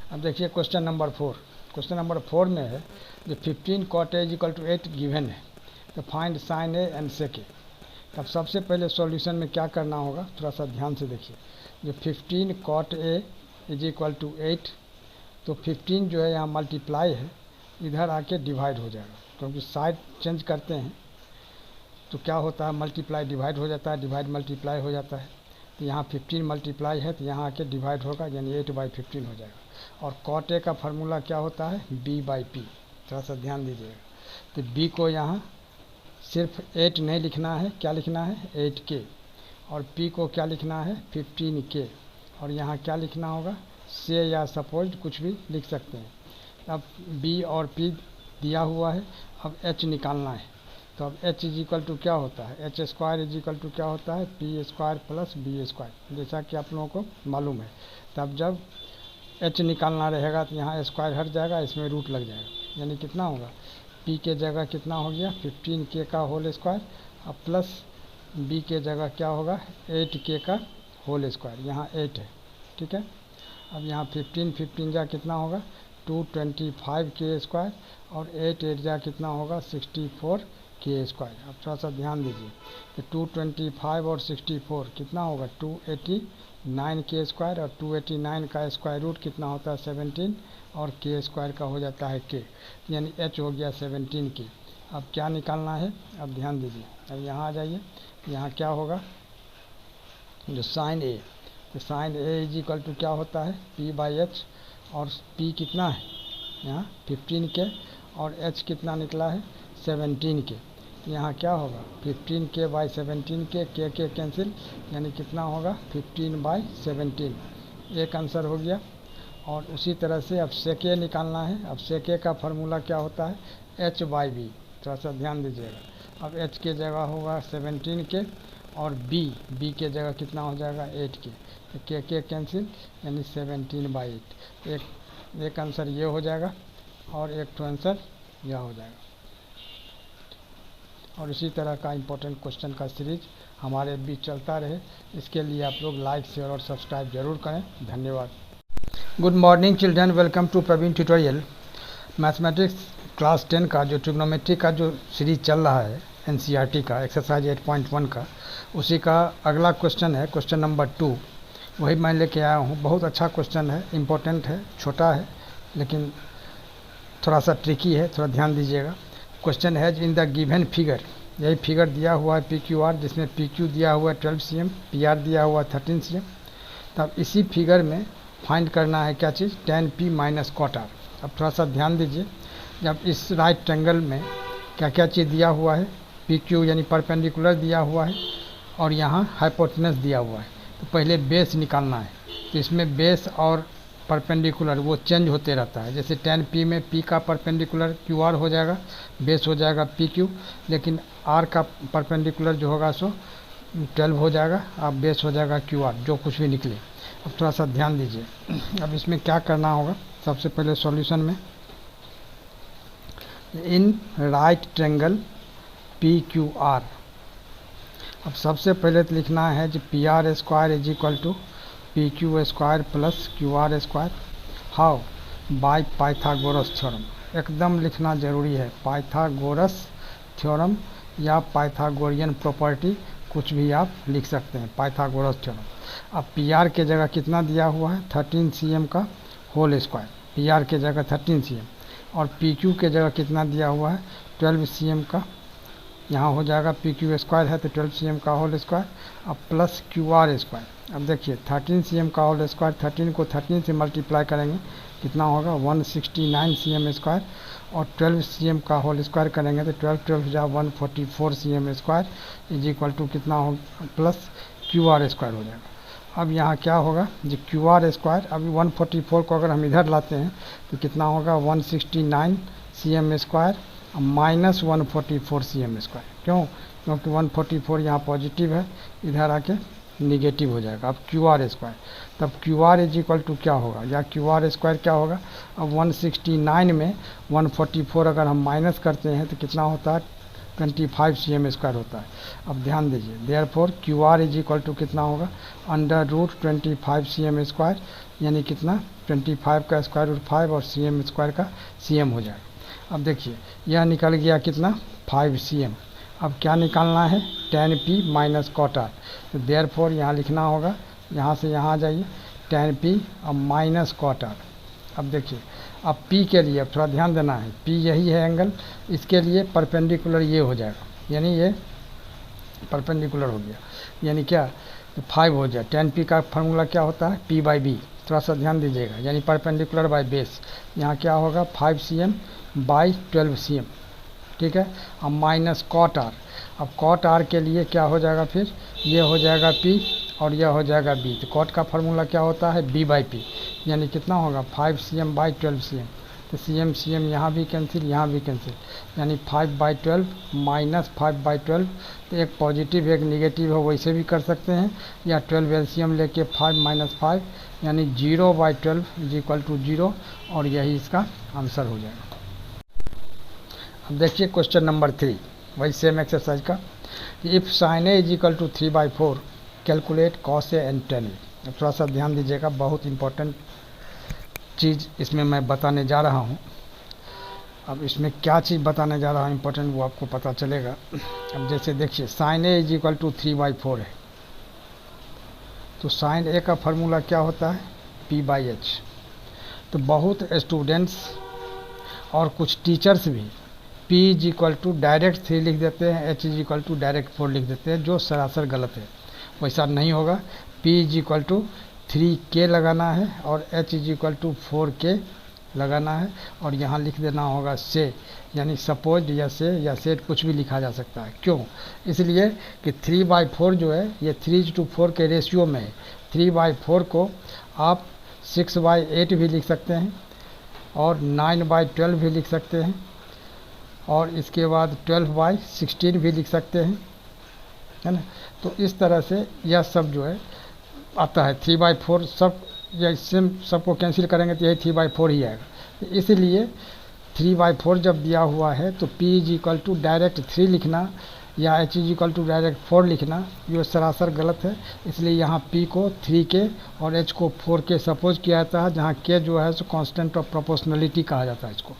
अब देखिए question number 4। Question number 4 में है जो 15 cot A equal to 8 given है, तो find sine A and sec A. तब सबसे पहले सॉल्यूशन में क्या करना होगा, थोड़ा सा ध्यान से देखिए। जो 15 cot A इक्वल टू 8, तो 15 जो है यहाँ मल्टीप्लाई है, इधर आके डिवाइड हो जाएगा, क्योंकि साइड चेंज करते हैं तो क्या होता है, मल्टीप्लाई डिवाइड हो जाता है, डिवाइड मल्टीप्लाई हो जाता है। तो यहाँ 15 मल्टीप्लाई है तो यहाँ आके डिवाइड होगा, यानी 8/15 हो जाएगा। और cot A का फार्मूला क्या होता है, B/P। थोड़ा सा ध्यान दीजिएगा। तो B को यहाँ सिर्फ 8 नहीं लिखना है, क्या लिखना है 8K, और P को क्या लिखना है 15K, और यहाँ क्या लिखना होगा से या सपोज कुछ भी लिख सकते हैं। अब B और P दिया हुआ है, अब H निकालना है। तो अब H इक्वल टू क्या होता है, H स्क्वायर इक्वल टू क्या होता है P square plus B square, जैसा कि आप लोगों को मालूम है। तब जब H निकालना रहेगा तो यहाँ स्क्वायर हट जाएगा, इसमें रूट लग जाएगा, यानी कितना होगा P के जगह कितना हो गया 15K का होल स्क्वायर, अब प्लस B के जगह क्या होगा 8K का होल स्क्वायर, यहाँ 8 है, ठीक है। अब यहाँ 15 जा कितना होगा 225K स्क्वायर, और 8 जा कितना होगा 64K स्क्वायर। अब थोड़ा सा ध्यान दीजिए कि 225 और 64 कितना होगा 289K स्क्वायर, और 289 का स्क्वायर रूट कितना होता है 17, और K स्क्वायर का हो जाता है K, यानी H हो गया 17K। अब क्या निकालना है, अब ध्यान दीजिए, अब यहाँ आ जाइए, यहाँ क्या होगा जो साइन A, तो साइन A इक्वल टू क्या होता है P/H, और P कितना है यहाँ 15K, और H कितना निकला है 17K। तो यहाँ क्या होगा 15K/17K, K कैंसिल, यानी कितना होगा 15/17, एक आंसर हो गया। और उसी तरह से अब सेक ए निकालना है। अब सेक ए का फार्मूला क्या होता है H/B, थोड़ा सा ध्यान दीजिएगा। अब H के जगह होगा 17K, और B के जगह कितना हो जाएगा 8K, तो K कैंसिल, यानी 17/8। एक आंसर ये हो जाएगा, और एक तो आंसर यह हो जाएगा। और इसी तरह का इम्पोर्टेंट क्वेश्चन का सीरीज हमारे बीच चलता रहे, इसके लिए आप लोग लाइक शेयर और सब्सक्राइब जरूर करें। धन्यवाद। Good morning children, welcome to Praveen tutorial. Mathematics class 10 का जो ट्रिग्नोमेट्री का जो सीरीज चल रहा है NCERT का एक्सरसाइज 8.1 का, उसी का अगला क्वेश्चन है क्वेश्चन नंबर 2। वही मैं लेके आया हूँ। बहुत अच्छा क्वेश्चन है, इम्पोर्टेंट है, छोटा है लेकिन थोड़ा सा ट्रिकी है, थोड़ा ध्यान दीजिएगा। क्वेश्चन है इन द गिवन फिगर, यही फिगर दिया हुआ है PQR, जिसमें PQ दिया हुआ है 12 cm, PR दिया हुआ है 13 cm। तब इसी फिगर में फाइंड करना है क्या चीज़ tan P minus cot R। अब थोड़ा सा ध्यान दीजिए, जब इस राइट ट्रायंगल में क्या क्या चीज़ दिया हुआ है, PQ यानी परपेंडिकुलर दिया हुआ है, और यहाँ हाइपोटेनस दिया हुआ है, तो पहले बेस निकालना है। तो इसमें बेस और परपेंडिकुलर वो चेंज होते रहता है। जैसे tan P में P का परपेंडिकुलर QR हो जाएगा, बेस हो जाएगा PQ, लेकिन R का परपेंडिकुलर जो होगा सो 12 हो जाएगा, अब बेस हो जाएगा QR, जो कुछ भी निकले। अब थोड़ा सा ध्यान दीजिए। अब इसमें क्या करना होगा, सबसे पहले सॉल्यूशन में इन राइट ट्रायंगल PQR, अब सबसे पहले तो लिखना है जो PR square is equal to PQ square plus QR square, how by Pythagoras theorem. एकदम लिखना जरूरी है, पाइथागोरस थ्योरम या पाइथागोरियन प्रॉपर्टी, कुछ भी आप लिख सकते हैं, पाइथागोरस थ्योरम। अब PR के जगह कितना दिया हुआ है 13 cm का होल स्क्वायर, PR के जगह 13 cm, और PQ के जगह कितना दिया हुआ है 12 cm का, यहाँ हो जाएगा PQ स्क्वायर है तो 12 cm का होल स्क्वायर, अब प्लस QR स्क्वायर। अब देखिए 13 cm का होल स्क्वायर, 13 को 13 से मल्टीप्लाई करेंगे कितना होगा 169 cm स्क्वायर, और 12 cm का होल स्क्वायर करेंगे तो 12 जा 144 cm square is equal to कितना हो प्लस QR स्क्वायर हो जाएगा। अब यहाँ क्या होगा जो QR स्क्वायर, अभी 144 को अगर हम इधर लाते हैं तो कितना होगा 169 cm square minus 144 cm square. क्यों, क्योंकि 144 यहाँ पॉजिटिव है, इधर आके निगेटिव हो जाएगा। अब QR स्क्वायर, तब QR इज इक्वल टू क्या होगा, या QR स्क्वायर क्या होगा। अब 169 में 144 अगर हम माइनस करते हैं तो कितना होता है 25 cm स्क्वायर होता है। अब ध्यान दीजिए, therefore QR is equal to कितना होगा अंडर रूट 25 cm स्क्वायर, यानी कितना 25 का स्क्वायर रूट 5 और cm स्क्वायर का cm हो जाएगा। अब देखिए यह निकल गया कितना 5 cm। अब क्या निकालना है tan p minus cot r। तो देयरफॉर यहाँ लिखना होगा, यहाँ से यहाँ आ जाइए tan p और माइनस कॉट r। अब देखिए अब p के लिए अब थोड़ा ध्यान देना है, p यही है एंगल, इसके लिए परपेंडिकुलर ये हो जाएगा, यानी ये परपेंडिकुलर हो गया, यानी क्या तो 5 हो जाए। tan p का फार्मूला क्या होता है p बाई बी, थोड़ा सा ध्यान दीजिएगा, यानी परपेंडिकुलर बाई बेस। यहाँ क्या होगा 5 cm बाई 12 cm, ठीक है। अब माइनस कॉट r। अब कॉट r के लिए क्या हो जाएगा, फिर ये हो जाएगा p और यह हो जाएगा b। तो कॉट का फार्मूला क्या होता है b बाई पी, यानी कितना होगा 5 cm बाई 12 cm। तो cm cm यहाँ भी कैंसिल, यहाँ भी कैंसिल, यानी 5 बाई 12 माइनस 5 बाई 12। तो एक पॉजिटिव एक निगेटिव हो, वैसे भी कर सकते हैं, या 12 एलसीएम लेके 5 माइनस 5 यानी 0 बाई 12 इज इक्वल टू 0, और यही इसका आंसर हो जाएगा। अब देखिए क्वेश्चन नंबर 3, वही सेम एक्सरसाइज का। If sine A is equal to 3/4 calculate cos A and tan A. अब थोड़ा सा ध्यान दीजिएगा, बहुत इंपॉर्टेंट चीज़ इसमें मैं बताने जा रहा हूँ। अब इसमें क्या चीज़ बताने जा रहा हूँ इंपॉर्टेंट, वो आपको पता चलेगा। अब जैसे देखिए sine A is equal to 3/4 है, तो साइन ए का फार्मूला क्या होता है p बाई एच। तो बहुत स्टूडेंट्स और कुछ टीचर्स भी p is equal to direct 3 लिख देते हैं, h is equal to direct 4 लिख देते हैं, जो सरासर गलत है। वैसा नहीं होगा, p is equal to 3k लगाना है और h is equal to 4k लगाना है, और यहाँ लिख देना होगा से, यानी सपोज या से या सेट कुछ भी लिखा जा सकता है। क्यों? इसलिए कि 3/4 जो है ये 3:4 के रेशियो में है। 3/4 को आप 6/8 भी लिख सकते हैं और 9/12 भी लिख सकते हैं, और इसके बाद 12/16 भी लिख सकते हैं, है ना। तो इस तरह से यह सब जो है आता है 3/4, सब या इससे सबको कैंसिल करेंगे तो यही 3/4 ही आएगा। तो इसलिए 3/4 जब दिया हुआ है तो p is equal to direct 3 लिखना या h is equal to direct 4 लिखना ये सरासर गलत है। इसलिए यहाँ p को 3k और h को 4k सपोज किया जाता है, जहाँ k जो है सो कांस्टेंट ऑफ प्रोपोर्शनलिटी कहा जाता है इसको।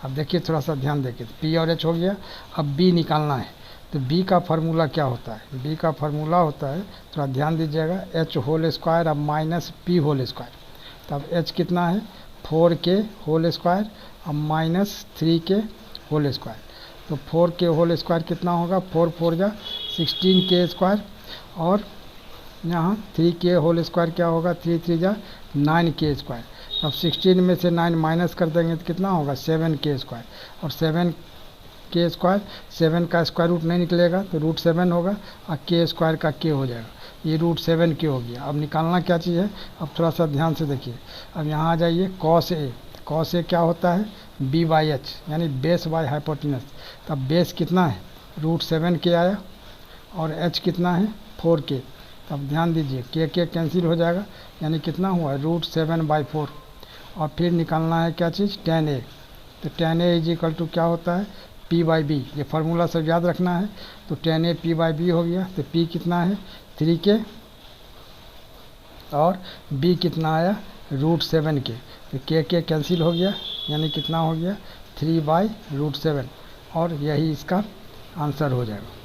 अब देखिए थोड़ा सा ध्यान देखिए, p और h हो गया, अब b निकालना है। तो b का फार्मूला क्या होता है, b का फार्मूला होता है, थोड़ा ध्यान दीजिएगा, h होल स्क्वायर अब माइनस p होल स्क्वायर। तब h कितना है 4k होल स्क्वायर अब माइनस 3k होल स्क्वायर। तो 4k होल स्क्वायर कितना होगा 4 4 जा 16k स्क्वायर, और यहाँ 3k होल स्क्वायर क्या होगा 3 3 जा 9k स्क्वायर। अब 16 में से 9 माइनस कर देंगे तो कितना होगा 7k स्क्वायर, और 7k स्क्वायर 7 का स्क्वायर रूट नहीं निकलेगा तो रूट 7 होगा, और k स्क्वायर का k हो जाएगा, ये रूट 7k हो गया। अब निकालना क्या चीज़ है, अब थोड़ा सा ध्यान से देखिए। अब यहाँ आ जाइए कॉस ए, कॉस ए क्या होता है b बाई एच, यानी बेस बाई हाइपोटेनस। तब बेस कितना है रूट 7k आया और h कितना है 4k। तब ध्यान दीजिए k कैंसिल हो जाएगा, यानी कितना हुआ रूट 7/4। और फिर निकालना है क्या चीज़ tan a। तो tan a is equal to क्या होता है p बाई बी, ये फार्मूला सब याद रखना है। तो tan a p by B हो गया, तो p कितना है 3k और b कितना आया रूट 7k। तो k कैंसिल हो गया, यानी कितना हो गया 3/√7, और यही इसका आंसर हो जाएगा।